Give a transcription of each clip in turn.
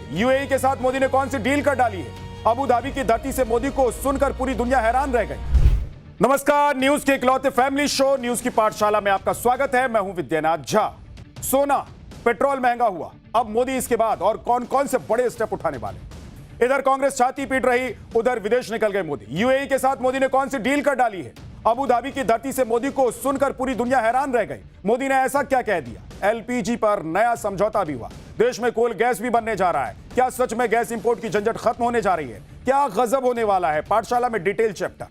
Modi. UAE के साथ मोदी ने कौन सी डील कर डाली है? अबू धाबी की धरती से मोदी को सुनकर पूरी दुनिया हैरान रह गई। नमस्कार, न्यूज के इकलौते फैमिली शो न्यूज की पाठशाला में आपका स्वागत है। मैं हूं विद्यानाथ झा। सोना, पेट्रोल महंगा हुआ, अब मोदी इसके बाद और कौन कौन से बड़े स्टेप उठाने वाले? इधर कांग्रेस छाती पीट रही, उधर विदेश निकल गए मोदी। यूएई के साथ मोदी ने कौन सी डील कर डाली है? अबू धाबी की धरती से मोदी को सुनकर पूरी दुनिया हैरान रह गई। मोदी ने ऐसा क्या कह दिया? एलपीजी पर नया समझौता भी हुआ। देश में कोल गैस भी बनने जा रहा है। क्या सच में गैस इंपोर्ट की झंझट खत्म होने जा रही है? क्या गजब होने वाला है? पाठशाला में डिटेल चैप्टर।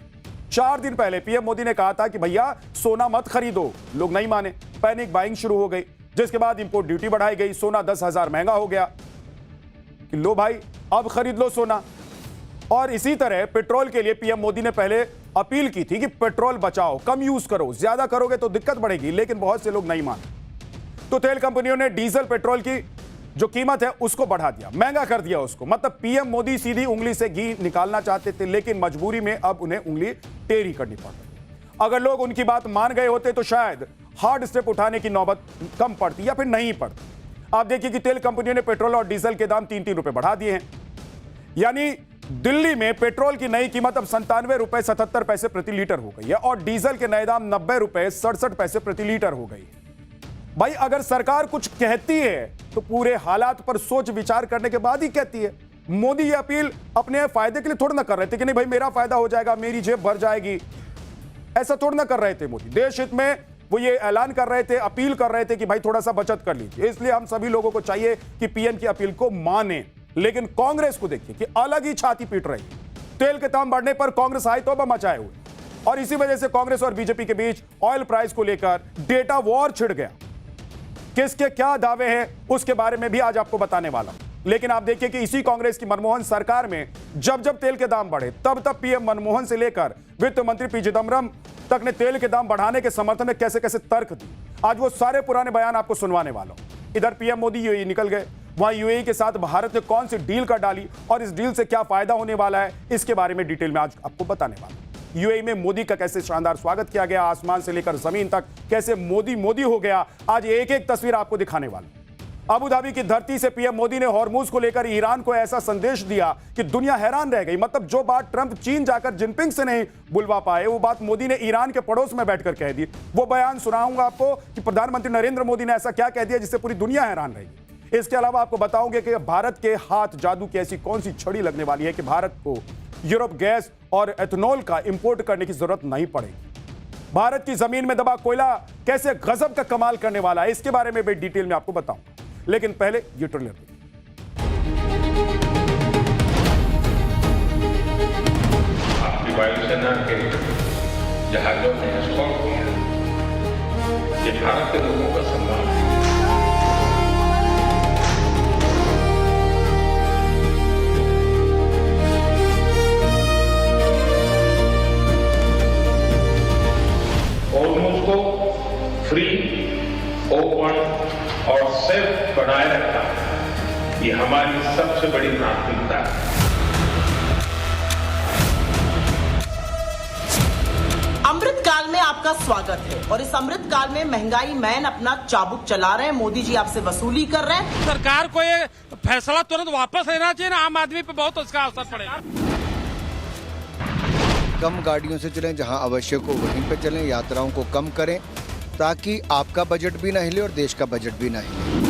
4 दिन पहले पीएम मोदी ने कहा था कि भैया सोना मत खरीदो। लोग नहीं माने, पैनिक बाइंग शुरू हो गई, जिसके बाद इंपोर्ट ड्यूटी बढ़ाई गई। सोना 10,000 महंगा हो गया कि लो भाई अब खरीद लो सोना। और इसी तरह पेट्रोल के लिए पीएम मोदी ने पहले अपील की थी कि पेट्रोल बचाओ, कम यूज करो, ज्यादा करोगे तो दिक्कत बढ़ेगी, लेकिन बहुत से लोग नहीं माने। तो तेल कंपनियों ने डीजल पेट्रोल की जो कीमत है उसको बढ़ा दिया, महंगा कर दिया उसको। मतलब पीएम मोदी सीधी उंगली से घी निकालना चाहते थे, लेकिन मजबूरी में अब उन्हें उंगली टेढ़ी करनी पड़ रही। अगर लोग उनकी बात मान गए होते तो शायद हार्ड स्टेप उठाने की नौबत कम पड़ती या फिर नहीं पड़ती। आप देखिए कि तेल कंपनियों ने पेट्रोल और डीजल के दाम 3-3 रुपए बढ़ा दिए हैं। यानी दिल्ली में पेट्रोल की नई कीमत अब 97 रुपए 77 पैसे प्रति लीटर हो गई है और डीजल के नए दाम 90 रुपए 67 पैसे प्रति लीटर हो गई है। भाई अगर सरकार कुछ कहती है तो पूरे हालात पर सोच विचार करने के बाद ही कहती है। मोदी ये अपील अपने फायदे के लिए थोड़ा ना कर रहे थे कि नहीं भाई मेरा फायदा हो जाएगा, मेरी जेब भर जाएगी, ऐसा थोड़ा ना कर रहे थे मोदी। देश हित में वो ये ऐलान कर रहे थे, अपील कर रहे थे कि भाई थोड़ा सा बचत कर लीजिए। इसलिए हम सभी लोगों को चाहिए कि पीएम की अपील को माने। लेकिन कांग्रेस को देखिए कि अलग ही छाती पीट रही है। तेल के दाम बढ़ने पर कांग्रेस आई तौबा मचाए हुए, और इसी वजह से कांग्रेस और बीजेपी के बीच ऑयल प्राइस को लेकर डेटा वॉर छिड़ गया। किसके क्या दावे हैं उसके बारे में भी आज आपको बताने वाला हूं। लेकिन आप देखिए कि इसी कांग्रेस की मनमोहन सरकार में जब जब तेल के दाम बढ़े तब तब पीएम मनमोहन से लेकर वित्त मंत्री पी चिदम्बरम तक ने तेल के दाम बढ़ाने के समर्थन में कैसे कैसे तर्क दी। आज वो सारे पुराने बयान आपको सुनवाने वाला हूं। इधर पीएम मोदी यूएई निकल गए, वहां यूएई के साथ भारत ने कौन सी डील कर डाली और इस डील से क्या फायदा होने वाला है, इसके बारे में डिटेल में आज आपको बताने वाला हूं। यूएई में मोदी का कैसे शानदार स्वागत किया गया, आसमान से लेकर जमीन तक कैसे मोदी मोदी हो गया, आज एक एक तस्वीर आपको दिखाने वाला हूं। अबू धाबी की धरती से पीएम मोदी ने हॉर्मुज को लेकर ईरान को ऐसा संदेश दिया कि दुनिया हैरान रह गई। मतलब जो बात ट्रंप चीन जाकर जिनपिंग से नहीं बुलवा पाए, वो बात मोदी ने ईरान के पड़ोस में बैठकर कह दी। वो बयान सुनाऊंगा आपको कि प्रधानमंत्री नरेंद्र मोदी ने ऐसा क्या कह दिया जिससे पूरी दुनिया हैरान रहेगी। इसके अलावा आपको बताऊंगे कि भारत के हाथ जादू की ऐसी कौन सी छड़ी लगने वाली है कि भारत को यूरोप गैस और एथेनॉल का इंपोर्ट करने की जरूरत नहीं पड़ेगी। भारत की जमीन में दबा कोयला कैसे गजब का कमाल करने वाला है, इसके बारे में भी डिटेल में आपको बताऊंगा। लेकिन पहले ये ट्रेलर देखिए। आपकी वायुसेना के जहाजों ने एस्कॉर्ट किया, ये भारत के लोगों का सम्मान है। हॉर्मुज को फ्री, ओपन और सेफ बनाए रखना ये हमारी सबसे बड़ी प्राथमिकता है। अमृत काल में आपका स्वागत है और इस अमृत काल में महंगाई मैन अपना चाबुक चला रहे हैं। मोदी जी आपसे वसूली कर रहे हैं। सरकार को ये फैसला तुरंत वापस लेना चाहिए ना, आम आदमी पे बहुत उसका असर पड़ेगा। कम गाड़ियों से चलें, जहां आवश्यक हो वहीं पे चलें, यात्राओं को कम करें ताकि आपका बजट भी ना हिले और देश का बजट भी ना हिले।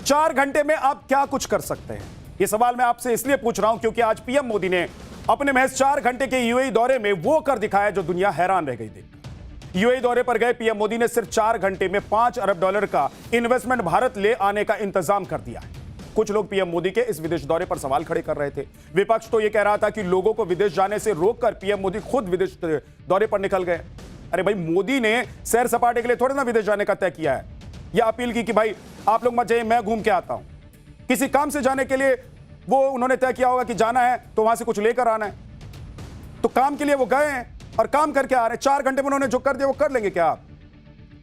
4 घंटे में आप क्या कुछ कर सकते हैं, ये सवाल मैं आपसे इसलिए पूछ रहा हूं क्योंकि आज पीएम मोदी ने अपने महज 4 घंटे के यूएई दौरे में वो कर दिखाया जो दुनिया हैरान रह गई देखकर। यूएई दौरे पर गए पीएम मोदी ने सिर्फ 4 घंटे में $5 अरब का इन्वेस्टमेंट भारत ले आने का इंतजाम कर दिया है। कुछ लोग पीएम मोदी के इस विदेश दौरे पर सवाल खड़े कर रहे थे। विपक्ष तो यह कह रहा था कि लोगों को विदेश जाने से रोककर पीएम मोदी खुद विदेश दौरे पर निकल गए। अरे भाई, मोदी ने सैर सपाटे के लिए थोड़े ना विदेश जाने का तय किया है, यह अपील की कि भाई आप लोग मत जाइए, मैं घूम के आता हूं। किसी काम से जाने के लिए वो उन्होंने तय किया होगा कि जाना है तो वहां से कुछ लेकर आना है, तो काम के लिए वो गए हैं और काम करके आ रहे हैं। 4 घंटे में उन्होंने जो कर दिया वो कर लेंगे क्या आप?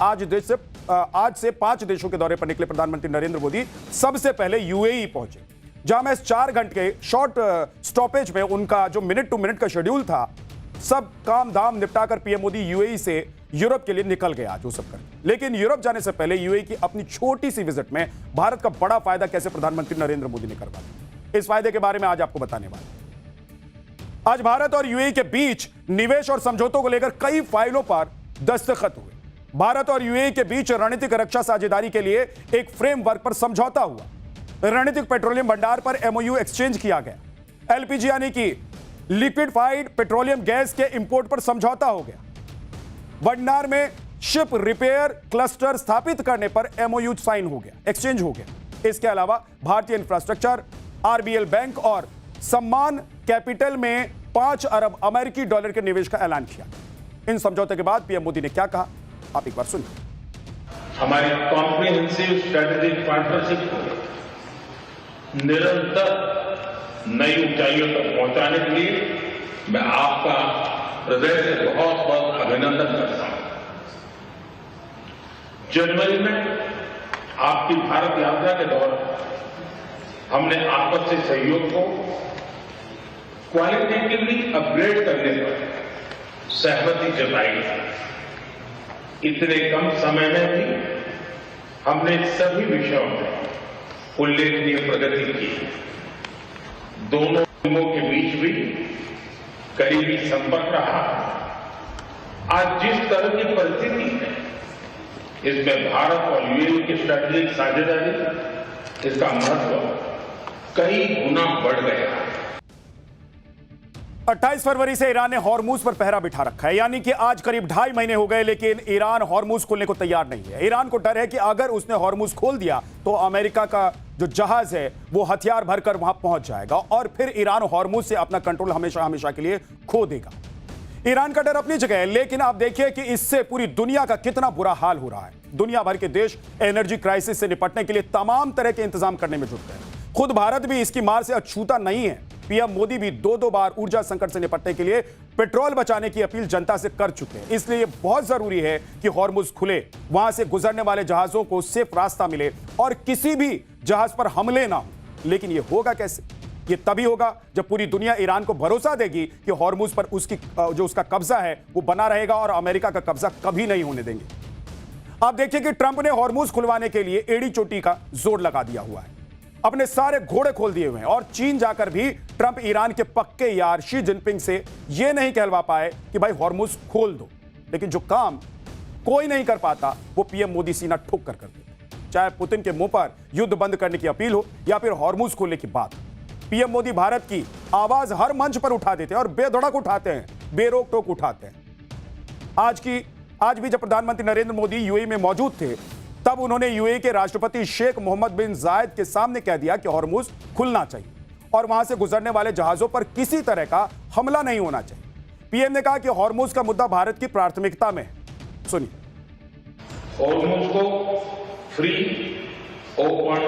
आज से 5 देशों के दौरे पर निकले प्रधानमंत्री नरेंद्र मोदी सबसे पहले यूएई पहुंचे, जहां में 4 घंटे के शॉर्ट स्टॉपेज में उनका जो मिनट टू मिनट का शेड्यूल था सब काम धाम निपटाकर पीएम मोदी यूएई से यूरोप के लिए निकल गया जो सब कर। लेकिन यूरोप जाने से पहले यूएई की अपनी छोटी सी विजिट में भारत का बड़ा फायदा कैसे प्रधानमंत्री नरेंद्र मोदी ने करवा दिया, इस फायदे के बारे में आज आपको बताने वाले। आज भारत और यूएई के बीच निवेश और समझौतों को लेकर कई फाइलों पर दस्तखत हुए। भारत और यूएई के बीच रणनीतिक रक्षा साझेदारी के लिए एक फ्रेमवर्क पर समझौता हुआ। रणनीतिक पेट्रोलियम भंडार पर एमओयू एक्सचेंज किया गया। एलपीजी यानी कि लिक्विफाइड पेट्रोलियम गैस के इंपोर्ट पर समझौता हो गया। भंडार में शिप रिपेयर क्लस्टर स्थापित करने पर एमओयू साइन हो गया, एक्सचेंज हो गया। इसके अलावा भारतीय इंफ्रास्ट्रक्चर, आरबीएल बैंक और सम्मान कैपिटल में 5 अरब अमेरिकी डॉलर के निवेश का ऐलान किया। इन समझौते के बाद पीएम मोदी ने क्या कहा, आप एक बार सुनिए। हमारी कॉम्प्रिहेंसिव स्ट्रेटेजिक पार्टनरशिप को निरंतर नई ऊंचाइयों तक पहुंचाने के लिए मैं आपका हृदय से बहुत बहुत अभिनंदन करता हूं। जनवरी में आपकी भारत यात्रा के दौरान हमने आपसी सहयोग को क्वालिटेटिवली अपग्रेड करने पर सहमति जताई। इतने कम समय में भी हमने सभी विषयों में उल्लेखनीय प्रगति की। दोनों टीमों के बीच भी करीबी संपर्क रहा। आज जिस तरह की परिस्थिति है, इसमें भारत और यूएई की स्ट्रेटेजिक साझेदारी, इसका महत्व कई गुना बढ़ गया। 28 फरवरी से ईरान ने हॉर्मूज पर पहरा बिठा रखा है, यानी कि आज करीब 2.5 महीने हो गए, लेकिन ईरान हॉर्मूज खोलने को तैयार नहीं है। ईरान को डर है कि अगर उसने हॉर्मूज खोल दिया तो अमेरिका का जो जहाज है वो हथियार भरकर वहां पहुंच जाएगा और फिर ईरान हॉर्मूज से अपना कंट्रोल हमेशा हमेशा के लिए खो देगा। ईरान का डर अपनी जगह है, लेकिन आप देखिए कि इससे पूरी दुनिया का कितना बुरा हाल हो रहा है। दुनिया भर के देश एनर्जी क्राइसिस से निपटने के लिए तमाम तरह के इंतजाम करने में जुट गए। खुद भारत भी इसकी मार से अछूता नहीं है। पीएम मोदी भी 2-2 बार ऊर्जा संकट से निपटने के लिए पेट्रोल बचाने की अपील जनता से कर चुके हैं। इसलिए यह बहुत जरूरी है कि हॉर्मुज खुले, वहां से गुजरने वाले जहाजों को सेफ रास्ता मिले और किसी भी जहाज पर हमले ना हो। लेकिन यह होगा कैसे? ये तभी होगा जब पूरी दुनिया ईरान को भरोसा देगी कि हॉर्मुज पर उसका कब्जा है वो बना रहेगा और अमेरिका का कब्जा कभी नहीं होने देंगे। आप देखिए कि ट्रंप ने हॉर्मुज खुलवाने के लिए एड़ी चोटी का जोर लगा दिया हुआ है, अपने सारे घोड़े खोल दिए हुए हैं। और चीन जाकर भी ट्रंप ईरान के पक्के यार शी जिनपिंग से यह नहीं कहलवा पाए कि भाई हॉर्मुज खोल दो। लेकिन जो काम कोई नहीं कर पाता वो पीएम मोदी सीना ठोक कर करते, चाहे पुतिन के मुंह पर युद्ध बंद करने की अपील हो या फिर हॉर्मुज खोलने की बात। पीएम मोदी भारत की आवाज हर मंच पर उठा देते हैं और बेधड़क उठाते हैं, बेरोक टोक उठाते हैं। आज भी जब प्रधानमंत्री नरेंद्र मोदी यूएई में मौजूद थे तब उन्होंने यूएई के राष्ट्रपति शेख मोहम्मद बिन जायद के सामने कह दिया कि हॉर्मुज खुलना चाहिए और वहां से गुजरने वाले जहाजों पर किसी तरह का हमला नहीं होना चाहिए। पीएम ने कहा कि हॉर्मुज का मुद्दा भारत की प्राथमिकता में है। सुनिए। हॉर्मुज को फ्री, ओपन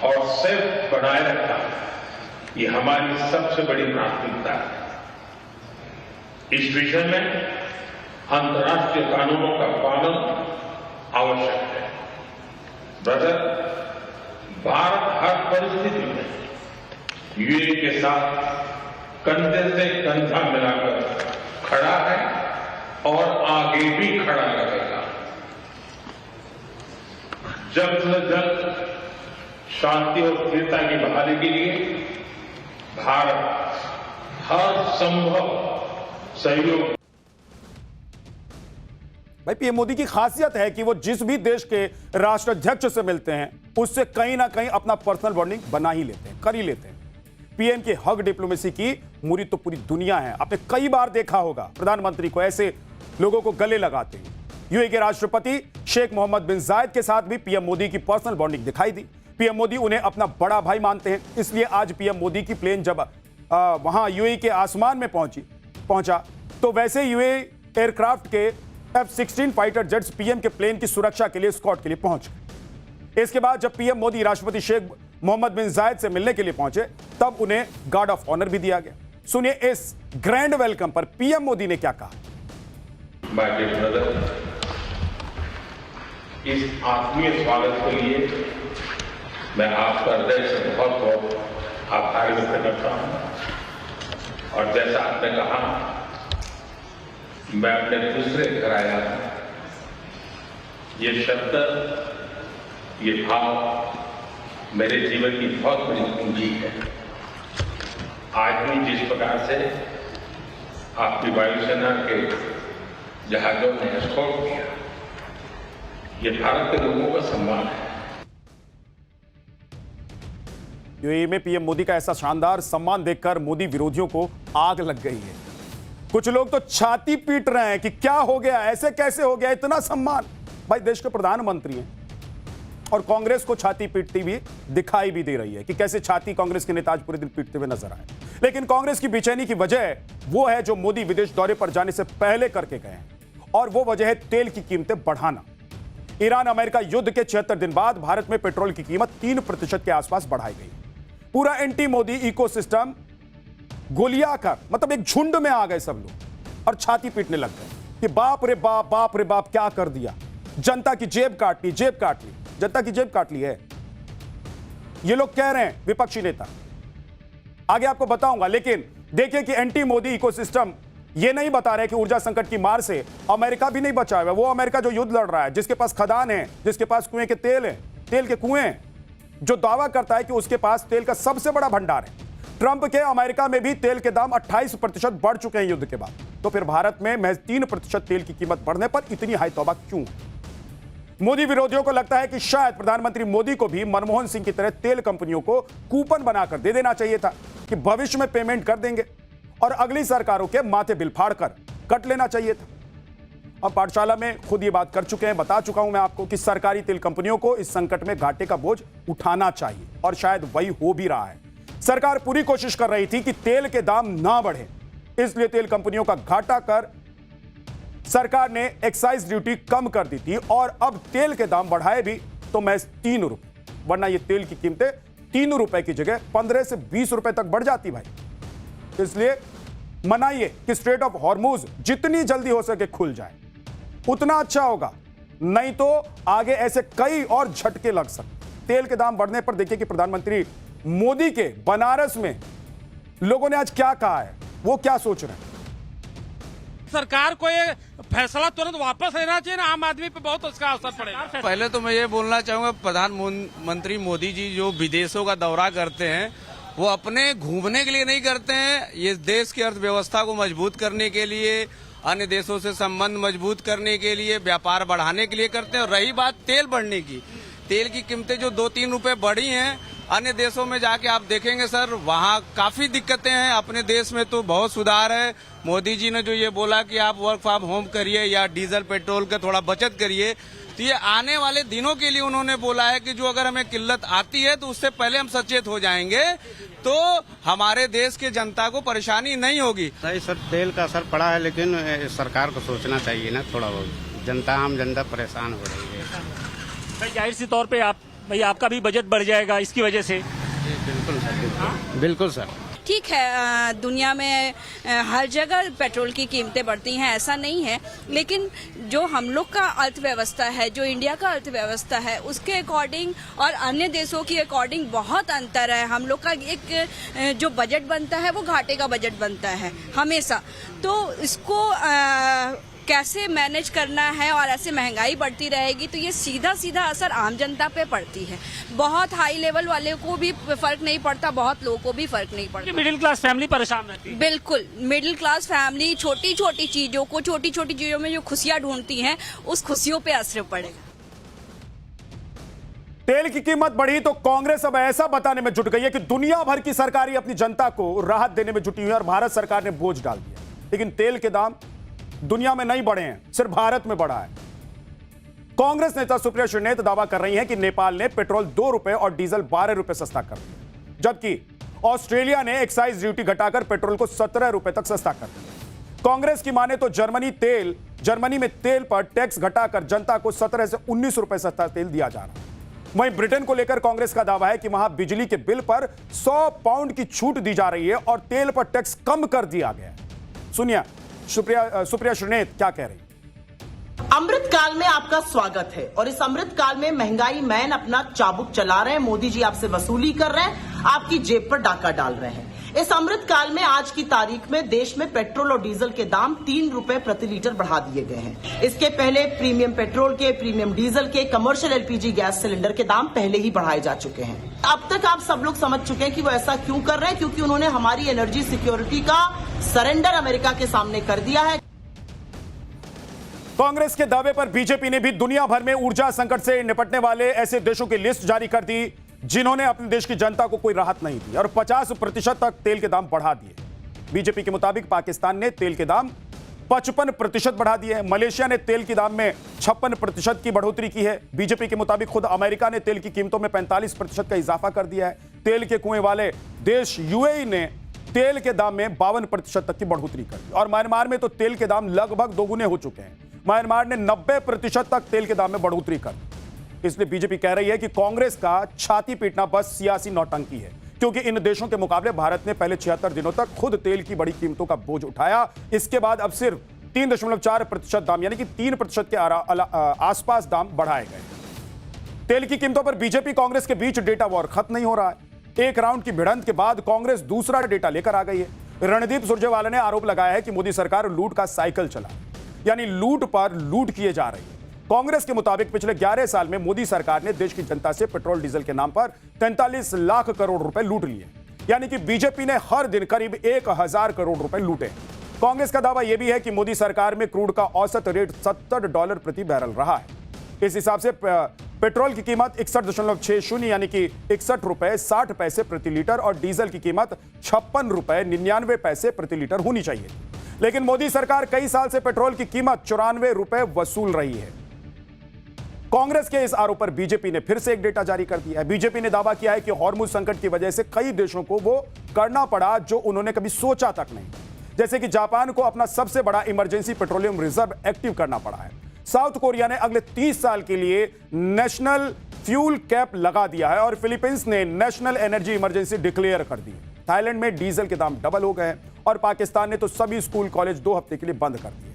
और सेफ बनाए रखना ये हमारी सबसे बड़ी प्राथमिकता है। इस विषय में अंतर्राष्ट्रीय कानूनों का पालन आवश्यक है। ब्रदर, भारत हर परिस्थिति में यूएई के साथ कंधे से कंधा मिलाकर खड़ा है और आगे भी खड़ा रहेगा। जल्द से जल्द शांति और स्थिरता की बहाली के लिए भारत हर संभव सहयोग। भाई पीएम मोदी की खासियत है कि वो जिस भी देश के राष्ट्राध्यक्ष से मिलते हैं उससे कहीं ना कहीं अपना पर्सनल बॉन्डिंग बना ही लेते हैं, कर ही लेते हैं। पीएम की हग डिप्लोमेसी की मुरीद तो पूरी दुनिया है। आपने कई बार देखा होगा प्रधानमंत्री को ऐसे लोगों को गले लगाते हैं। यूएई के राष्ट्रपति शेख मोहम्मद बिन जायद के साथ भी पीएम मोदी की पर्सनल बॉन्डिंग दिखाई दी। पीएम मोदी उन्हें अपना बड़ा भाई मानते हैं, इसलिए आज पीएम मोदी की प्लेन जब वहां यूएई के आसमान में पहुंचा तो वैसे यूएई एयरक्राफ्ट के F-16 फाइटर जेट्स पीएम के प्लेन की सुरक्षा के लिए स्कॉट के लिए पहुंच गए। इसके बाद जब पीएम मोदी राष्ट्रपति शेख मोहम्मद बिन जायद से मिलने के लिए पहुंचे तब उन्हें गार्ड ऑफ ऑनर भी दिया गया। सुनिए इस ग्रैंड वेलकम पर पीएम मोदी ने क्या कहा। माय डियर ब्रदर, इस आत्मीय स्वागत के लिए मैं आपका हृदय से बहुत बहुत आभार व्यक्त करता हूं। और जैसा आपने कहा मैं अपने दूसरे घर आया हूं। ये शब्द, ये भाव मेरे जीवन की बहुत बड़ी पूंजी है। आज भी जिस प्रकार से आपकी वायुसेना के जहाजों ने एस्कॉर्ट किया, ये भारत के लोगों का सम्मान है। यूएई में पीएम मोदी का ऐसा शानदार सम्मान देखकर मोदी विरोधियों को आग लग गई है। कुछ लोग तो छाती पीट रहे हैं कि क्या हो गया, ऐसे कैसे हो गया, इतना सम्मान। भाई देश के प्रधानमंत्री हैं और कांग्रेस को छाती पीटती भी दिखाई भी दे रही है कि कैसे छाती कांग्रेस के नेता आज पूरे दिन पीटते हुए नजर आए। लेकिन कांग्रेस की बेचैनी की वजह वो है जो मोदी विदेश दौरे पर जाने से पहले करके गए हैं, और वो वजह है तेल की कीमतें बढ़ाना। ईरान अमेरिका युद्ध के 76 दिन बाद भारत में पेट्रोल की कीमत 3% के आसपास बढ़ाई गई। पूरा एंटी मोदी इकोसिस्टम गोलियां कर, मतलब एक झुंड में आ गए सब लोग और छाती पीटने लग गए कि बाप रे बाप क्या कर दिया, जनता की जेब काट ली, जनता की जेब काट ली है, ये लोग कह रहे हैं विपक्षी नेता। आगे आपको बताऊंगा, लेकिन देखिए कि एंटी मोदी इकोसिस्टम ये नहीं बता रहे कि ऊर्जा संकट की मार से अमेरिका भी नहीं बचा हुआ। वो अमेरिका जो युद्ध लड़ रहा है, जिसके पास खदान है, जिसके पास कुएं के तेल है, तेल के कुएं हैं, जो दावा करता है कि उसके पास तेल का सबसे बड़ा भंडार है। ट्रंप के अमेरिका में भी तेल के दाम 28% बढ़ चुके हैं युद्ध के बाद। तो फिर भारत में महज 3% तेल की कीमत बढ़ने पर इतनी हाई तौबा क्यों? मोदी विरोधियों को लगता है कि शायद प्रधानमंत्री मोदी को भी मनमोहन सिंह की तरह तेल कंपनियों को कूपन बनाकर दे देना चाहिए था कि भविष्य में पेमेंट कर देंगे, और अगली सरकारों के माथे बिल फाड़कर कट लेना चाहिए था। अब पाठशाला में खुद ये बात कर चुके हैं, बता चुका हूं मैं आपको कि सरकारी तेल कंपनियों को इस संकट में घाटे का बोझ उठाना चाहिए, और शायद वही हो भी रहा है। सरकार पूरी कोशिश कर रही थी कि तेल के दाम ना बढ़े, इसलिए तेल कंपनियों का घाटा कर सरकार ने एक्साइज ड्यूटी कम कर दी थी, और अब तेल के दाम बढ़ाए भी तो महज 3 रुपए, वरना ये तेल की कीमतें 3 रुपए की जगह 15 से 20 रुपए तक बढ़ जाती भाई। इसलिए मनाइए कि स्ट्रेट ऑफ हॉर्मुज जितनी जल्दी हो सके खुल जाए, उतना अच्छा होगा, नहीं तो आगे ऐसे कई और झटके लग सकते। तेल के दाम बढ़ने पर देखिए कि प्रधानमंत्री मोदी के बनारस में लोगों ने आज क्या कहा है, वो क्या सोच रहे हैं। सरकार को ये फैसला तुरंत वापस लेना चाहिए ना, आम आदमी पे बहुत उसका असर पड़ेगा। पहले तो मैं ये बोलना चाहूंगा, प्रधानमंत्री मोदी जी जो विदेशों का दौरा करते हैं वो अपने घूमने के लिए नहीं करते हैं, ये देश की अर्थव्यवस्था को मजबूत करने के लिए, अन्य देशों से संबंध मजबूत करने के लिए, व्यापार बढ़ाने के लिए करते हैं। और रही बात तेल बढ़ने की, तेल की कीमतें जो 2-3 रुपए बढ़ी हैं, अन्य देशों में जाके आप देखेंगे सर, वहाँ काफी दिक्कतें हैं। अपने देश में तो बहुत सुधार है। मोदी जी ने जो ये बोला कि आप वर्क फ्रॉम होम करिए या डीजल पेट्रोल का थोड़ा बचत करिए, तो ये आने वाले दिनों के लिए उन्होंने बोला है कि जो अगर हमें किल्लत आती है तो उससे पहले हम सचेत हो जाएंगे, तो हमारे देश के जनता को परेशानी नहीं होगी। सही सर, तेल का असर पड़ा है, लेकिन सरकार को सोचना चाहिए ना थोड़ा बहुत। जनता, आम जनता परेशान हो रही है। भाई जाहिर सी तौर पे आपका भी बजट बढ़ जाएगा इसकी वजह से। बिल्कुल सर, बिल्कुल सर। ठीक है, दुनिया में हर जगह पेट्रोल की कीमतें बढ़ती हैं, ऐसा नहीं है, लेकिन जो हम लोग का अर्थव्यवस्था है, जो इंडिया का अर्थव्यवस्था है, उसके अकॉर्डिंग और अन्य देशों की अकॉर्डिंग बहुत अंतर है। हम लोग का एक जो बजट बनता है वो घाटे का बजट बनता है हमेशा, तो इसको कैसे मैनेज करना है, और ऐसे महंगाई बढ़ती रहेगी तो ये सीधा सीधा असर आम जनता पे पड़ती है। बहुत हाई लेवल वाले को भी फर्क नहीं पड़ता, बहुत लोगों को भी फर्क नहीं पड़ता। मिडिल क्लास फैमिली परेशान रहती है। बिल्कुल, मिडिल क्लास फैमिली छोटी छोटी चीजों में जो खुशियां ढूंढती हैं, उस खुशियों पे असर पड़ेगा। तेल की कीमत बढ़ी तो कांग्रेस अब ऐसा बताने में जुट गई है कि दुनिया भर की सरकारें अपनी जनता को राहत देने में जुटी हुई है और भारत सरकार ने बोझ डाल दिया। लेकिन तेल के दाम दुनिया में नहीं बढ़े हैं, सिर्फ भारत में बढ़ा है। कांग्रेस नेता सुप्रिया श्रीनेत दावा कर रही हैं कि नेपाल ने पेट्रोल 2 रुपए और डीजल 12 रुपए सस्ता कर दिया, जबकि ऑस्ट्रेलिया ने एक्साइज ड्यूटी घटाकर पेट्रोल को 17 रुपए तक सस्ता कर दिया। कांग्रेस की माने तो जर्मनी में तेल पर टैक्स घटाकर जनता को 17 से 19 रुपए सस्ता तेल दिया जा रहा है। वहीं ब्रिटेन को लेकर कांग्रेस का दावा है कि वहां बिजली के बिल पर 100 पाउंड की छूट दी जा रही है और तेल पर टैक्स कम कर दिया गया है। सुनिए सुप्रिया श्रीनेत क्या कह रही। अमृत काल में आपका स्वागत है, और इस अमृत काल में महंगाई मैन अपना चाबुक चला रहे हैं। मोदी जी आपसे वसूली कर रहे हैं, आपकी जेब पर डाका डाल रहे हैं। इस अमृत काल में आज की तारीख में देश में पेट्रोल और डीजल के दाम 3 रुपए प्रति लीटर बढ़ा दिए गए हैं। इसके पहले प्रीमियम पेट्रोल के, प्रीमियम डीजल के, कमर्शियल एलपीजी गैस सिलेंडर के दाम पहले ही बढ़ाए जा चुके हैं। अब तक आप सब लोग समझ चुके हैं कि वो ऐसा क्यों कर रहे हैं, क्योंकि उन्होंने हमारी एनर्जी सिक्योरिटी का सरेंडर अमेरिका के सामने कर दिया है। कांग्रेस के दावे पर बीजेपी ने भी दुनिया भर में ऊर्जा संकट से निपटने वाले ऐसे देशों की लिस्ट जारी कर दी जिन्होंने अपने देश की जनता को कोई राहत नहीं दी और 50% तक तेल के दाम बढ़ा दिए। बीजेपी के मुताबिक पाकिस्तान ने तेल के दाम 55% बढ़ा दिए हैं। मलेशिया ने तेल के दाम में 56% की बढ़ोतरी की है। बीजेपी के मुताबिक खुद अमेरिका ने तेल की कीमतों में 45% का इजाफा कर दिया है। तेल के कुएं वाले देश यूएई ने तेल के दाम में 52% तक की बढ़ोतरी कर दी और म्यांमार में तो तेल के दाम लगभग दोगुने हो चुके हैं। म्यांमार ने 90% तक तेल के दाम में बढ़ोतरी कर दी। इसलिए बीजेपी कह रही है कि कांग्रेस का छाती पीटना बस सियासी नौटंकी है, क्योंकि इन देशों के मुकाबले भारत ने पहले 76 दिनों तक खुद तेल की बड़ी कीमतों का बोझ उठाया। इसके बाद अब सिर्फ 3.4% दाम यानी कि 3% के आसपास दाम बढ़ाए गए। तेल की कीमतों पर बीजेपी कांग्रेस के बीच डेटा वॉर खत्म नहीं हो रहा है। एक राउंड की भिड़ंत के बाद कांग्रेस दूसरा डेटा लेकर आ गई है। रणदीप सुरजेवाला ने आरोप लगाया है कि मोदी सरकार लूट का साइकिल चला, यानी लूट पर लूट किए जा रही है। कांग्रेस के मुताबिक पिछले 11 साल में मोदी सरकार ने देश की जनता से पेट्रोल डीजल के नाम पर 43 लाख करोड़ रुपए लूट लिए, यानी कि बीजेपी ने हर दिन करीब 1000 करोड़ रुपए लूटे। कांग्रेस का दावा यह भी है कि मोदी सरकार में क्रूड का औसत रेट $70 प्रति बैरल रहा है। इस हिसाब से पेट्रोल की कीमत 61.60 यानी कि 61 रुपए 60 पैसे प्रति लीटर और डीजल की कीमत 56 रुपए 99 पैसे प्रति लीटर होनी चाहिए। लेकिन मोदी सरकार कई साल से पेट्रोल की कीमत 94 रुपए वसूल रही है। कांग्रेस के इस आरोप पर बीजेपी ने फिर से एक डेटा जारी कर दिया है। बीजेपी ने दावा किया है कि हॉर्मुज संकट की वजह से कई देशों को वो करना पड़ा जो उन्होंने कभी सोचा तक नहीं, जैसे कि जापान को अपना सबसे बड़ा इमरजेंसी पेट्रोलियम रिजर्व एक्टिव करना पड़ा है। साउथ कोरिया ने अगले 30 साल के लिए नेशनल फ्यूल कैप लगा दिया है और फिलीपींस ने नेशनल एनर्जी इमरजेंसी डिक्लेयर कर दी है। थाईलैंड में डीजल के दाम डबल हो गए और पाकिस्तान ने तो सभी स्कूल कॉलेज 2 हफ्ते के लिए बंद कर दिए।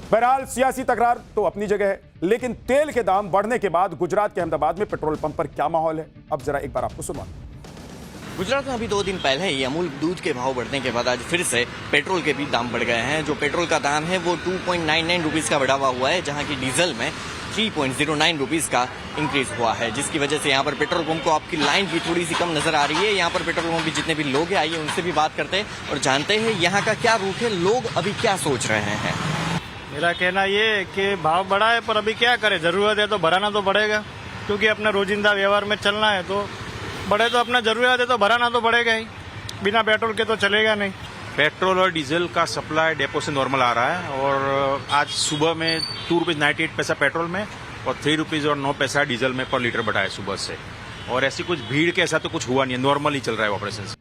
बहरहाल सियासी तकरार तो अपनी जगह है, लेकिन तेल के दाम बढ़ने के बाद गुजरात के अहमदाबाद में पेट्रोल पंप पर क्या माहौल है, अब जरा एक बार आपको सुनवा। गुजरात में अभी 2 दिन पहले ही अमूल दूध के भाव बढ़ने के बाद आज फिर से पेट्रोल के भी दाम बढ़ गए हैं। जो पेट्रोल का दाम है वो 2.99 रुपीज का बढ़ा हुआ है, जहां की डीजल में 3.09 रुपीज का इंक्रीज हुआ है, जिसकी वजह से यहाँ पर पेट्रोल पंप को आपकी लाइन भी थोड़ी सी कम नजर आ रही है। यहाँ पर पेट्रोल पंप भी जितने भी लोग हैं, आइए उनसे भी बात करते हैं और जानते हैं यहाँ का क्या रुख है, लोग अभी क्या सोच रहे हैं। मेरा कहना ये है कि भाव बढ़ा है, पर अभी क्या करें, जरूरत है तो बढ़ाना तो पड़ेगा, क्योंकि अपने रोजिंदा व्यवहार में चलना है तो बढ़े तो अपना जरूरत है तो बढ़ाना तो पड़ेगा ही, बिना पेट्रोल के तो चलेगा नहीं। पेट्रोल और डीजल का सप्लाई डेपो से नॉर्मल आ रहा है और आज सुबह में 2 रुपीज 98 पैसा पेट्रोल में और 3 रुपीज और 9 पैसा डीजल में पर लीटर बढ़ा है सुबह से, और ऐसी कुछ भीड़ के ऐसा तो कुछ हुआ नहीं है, नॉर्मल ही चल रहा है ऑपरेशन।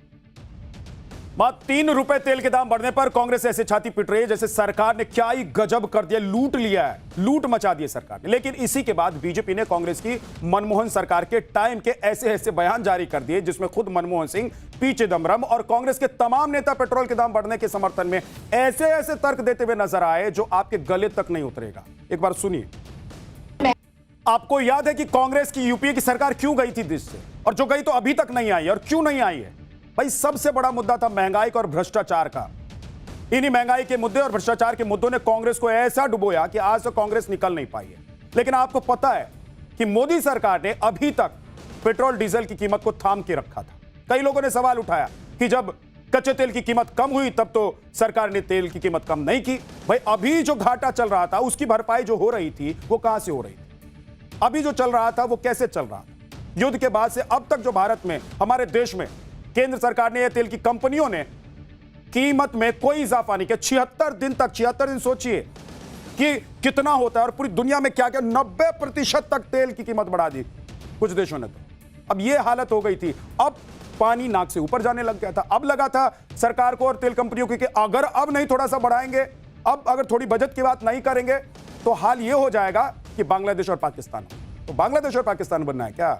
मात्र 3 रुपए तेल के दाम बढ़ने पर कांग्रेस ऐसे छाती पिट रही है जैसे सरकार ने क्या ही गजब कर दिया, लूट लिया है, लूट मचा दी सरकार ने। लेकिन इसी के बाद बीजेपी ने कांग्रेस की मनमोहन सरकार के टाइम के ऐसे ऐसे बयान जारी कर दिए जिसमें खुद मनमोहन सिंह, पी चिदम्बरम और कांग्रेस के तमाम नेता पेट्रोल के दाम बढ़ने के समर्थन में ऐसे ऐसे तर्क देते हुए नजर आए जो आपके गले तक नहीं उतरेगा। एक बार सुनिए। आपको याद है कि कांग्रेस की यूपीए की सरकार क्यों गई थी देश से, और जो गई तो अभी तक नहीं आई, और क्यों नहीं आई है भाई? सबसे बड़ा मुद्दा था महंगाई का और भ्रष्टाचार का। इन्हीं महंगाई के मुद्दे और भ्रष्टाचार के मुद्दों ने कांग्रेस को ऐसा डुबोया कि आज तो कांग्रेस निकल नहीं पाई है। लेकिन आपको पता है कि मोदी सरकार ने अभी तक पेट्रोल डीजल की कीमत को थाम के रखा था। कई लोगों ने सवाल उठाया कि जब कच्चे तेल की कीमत कम हुई तब तो सरकार ने तेल की कीमत कम नहीं की। भाई अभी जो घाटा चल रहा था उसकी भरपाई जो हो रही थी वो कहां से हो रही थी? अभी जो चल रहा था वो कैसे चल रहा था? युद्ध के बाद से अब तक जो भारत में, हमारे देश में केंद्र सरकार ने या तेल की कंपनियों ने कीमत में कोई इजाफा नहीं किया। 76 दिन तक, 76 दिन सोचिए कि कितना होता है, और पूरी दुनिया में क्या क्या 90% तक तेल की कीमत बढ़ा दी कुछ देशों ने। तो अब यह हालत हो गई थी, अब पानी नाक से ऊपर जाने लग गया था। अब लगा था सरकार को और तेल कंपनियों को कि अगर अब नहीं थोड़ा सा बढ़ाएंगे, अब अगर थोड़ी बचत की बात नहीं करेंगे तो हाल यह हो जाएगा कि बांग्लादेश और पाकिस्तान। तो बांग्लादेश और पाकिस्तान बनना है क्या?